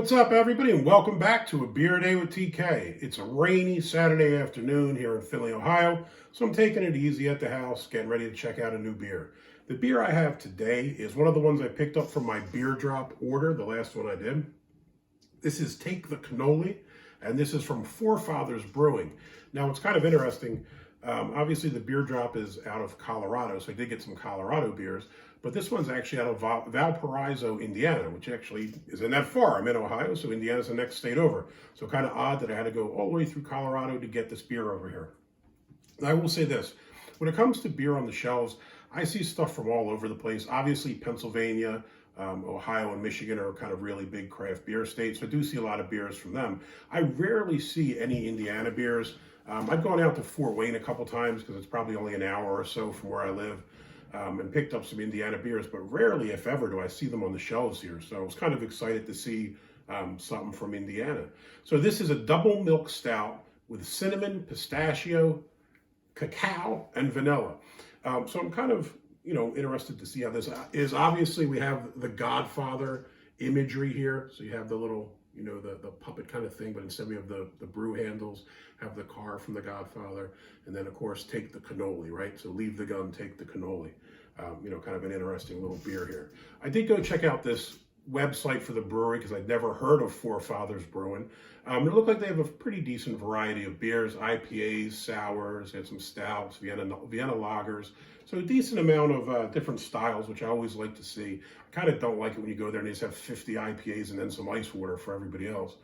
What's up, everybody, and welcome back to A Beer a Day with TK. It's a rainy Saturday afternoon here in Findlay, Ohio, so I'm taking it easy at the house, getting ready to check out a new beer. The beer I have today is one of the ones I picked up from my BeerDrop order, the last one I did. This is Take the Cannoli, and this is from Forefathers Brewing. Now, it's kind of interesting. Obviously, the BeerDrop is out of Colorado, so I did get some Colorado beers. But this one's actually out of Valparaiso, Indiana, which actually isn't that far. I'm in Ohio, so Indiana's the next state over. So kind of odd that I had to go all the way through Colorado to get this beer over here. And I will say this. When it comes to beer on the shelves, I see stuff from all over the place. Obviously, Pennsylvania, Ohio, and Michigan are kind of really big craft beer states. So I do see a lot of beers from them. I rarely see any Indiana beers. I've gone out to Fort Wayne a couple times because it's probably only an hour or so from where I live. And picked up some Indiana beers, but rarely, if ever, do I see them on the shelves here. So I was kind of excited to see something from Indiana. So this is a Double Milk Stout with cinnamon, pistachio, cacao, and vanilla. So I'm kind of, interested to see how this is. Obviously, we have the Godfather imagery here. So you have the little, the puppet kind of thing, but instead we have the brew handles, have the car from the Godfather, and then, of course, take the cannoli, right? So leave the gun, take the cannoli. Kind of an interesting little beer here. I did go check out this website for the brewery because I'd never heard of Forefathers Brewing. It looked like they have a pretty decent variety of beers, IPAs, sours, they had some stouts, Vienna lagers. So a decent amount of different styles, which I always like to see. I kind of don't like it when you go there and they just have 50 IPAs and then some ice water for everybody else.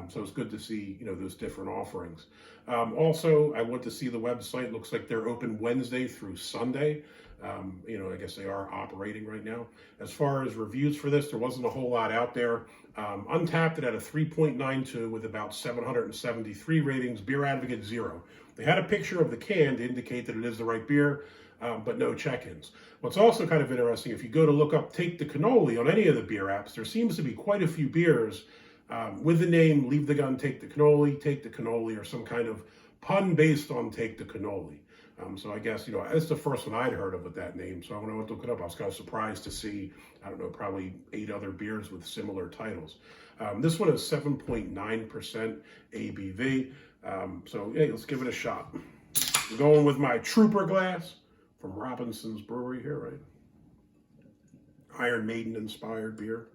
So it's good to see, those different offerings. Also, I went to see the website. Looks like they're open Wednesday through Sunday. I guess they are operating right now. As far as reviews for this, there wasn't a whole lot out there. Untapped it at a 3.92 with about 773 ratings. Beer Advocate 0. They had a picture of the can to indicate that it is the right beer, but no check-ins. What's also kind of interesting, if you go to look up Take the Cannoli on any of the beer apps, there seems to be quite a few beers with the name Leave the Gun, Take the Cannoli, or some kind of pun based on Take the Cannoli. So I guess, it's the first one I'd heard of with that name. So when I went to look it up, I was kind of surprised to see, probably 8 other beers with similar titles. This one is 7.9% ABV. So hey, let's give it a shot. I'm going with my Trooper glass from Robinson's Brewery here, right? Iron Maiden inspired beer.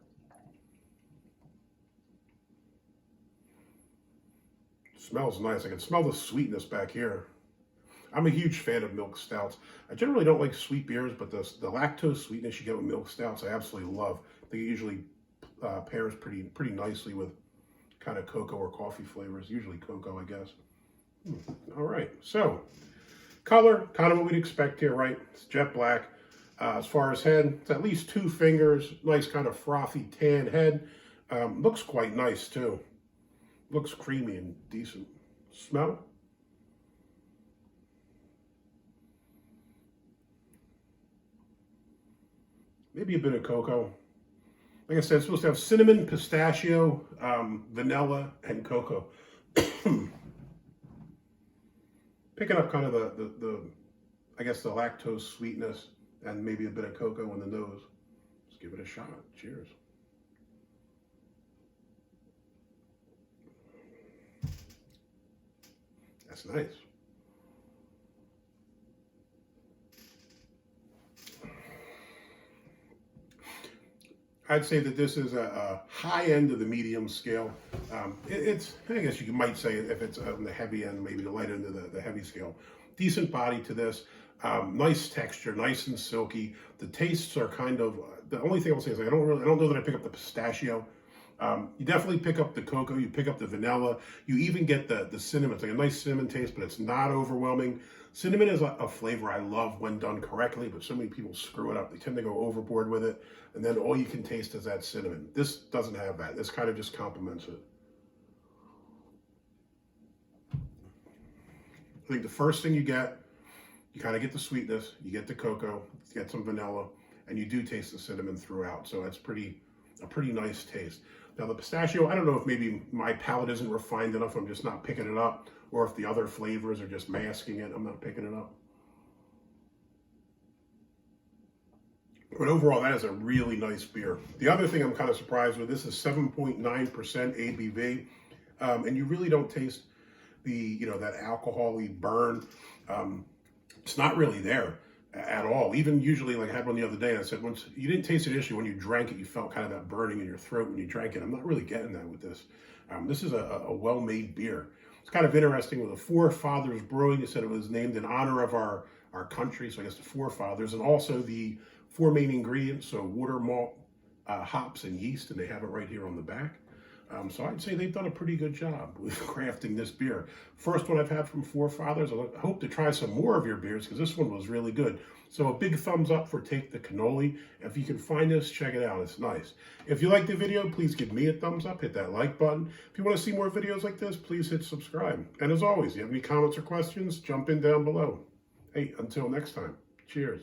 Smells nice. I can smell the sweetness back here. I'm a huge fan of milk stouts. I generally don't like sweet beers, but the lactose sweetness you get with milk stouts, I absolutely love. I think it usually pairs pretty nicely with kind of cocoa or coffee flavors. Usually cocoa, I guess. All right. So, color, kind of what we'd expect here, right? It's jet black. As far as head, it's at least 2 fingers. Nice kind of frothy tan head. Looks quite nice, too. Looks creamy and decent. Smell? Maybe a bit of cocoa. Like I said, it's supposed to have cinnamon, pistachio, vanilla, and cocoa. Picking up kind of the lactose sweetness and maybe a bit of cocoa in the nose. Let's give it a shot. Cheers. That's nice. I'd say that this is a high end of the medium scale. It's, I guess you might say, if it's on the heavy end, maybe the light end of the heavy scale. Decent body to this. Nice texture, nice and silky. The tastes are kind of, the only thing I'll say is I don't know that I pick up the pistachio. You definitely pick up the cocoa, you pick up the vanilla, you even get the cinnamon. It's like a nice cinnamon taste, but it's not overwhelming. Cinnamon is a flavor I love when done correctly, but so many people screw it up. They tend to go overboard with it, and then all you can taste is that cinnamon. This doesn't have that. This kind of just complements it. I think the first thing you kind of get the sweetness, you get the cocoa, you get some vanilla, and you do taste the cinnamon throughout, so it's a pretty nice taste. Now the pistachio, I don't know if maybe my palate isn't refined enough, I'm just not picking it up, or if the other flavors are just masking it, I'm not picking it up. But overall, that is a really nice beer. The other thing I'm kind of surprised with, this is 7.9% ABV, and you really don't taste the, that alcohol-y burn. It's not really there at all. Even usually, like I had one the other day, and I said once you didn't taste it initially, when you drank it, you felt kind of that burning in your throat when you drank it. I'm not really getting that with this. This is a well-made beer. It's kind of interesting with the Forefathers Brewing. It said it was named in honor of our country, so I guess the forefathers, and also the 4 main ingredients, so water, malt, hops, and yeast, and they have it right here on the back. So I'd say they've done a pretty good job with crafting this beer. First one I've had from Forefathers. I hope to try some more of your beers because this one was really good. So a big thumbs up for Take the Cannoli. If you can find this, check it out. It's nice. If you like the video, please give me a thumbs up. Hit that like button. If you want to see more videos like this, please hit subscribe. And as always, if you have any comments or questions, jump in down below. Hey, until next time, cheers.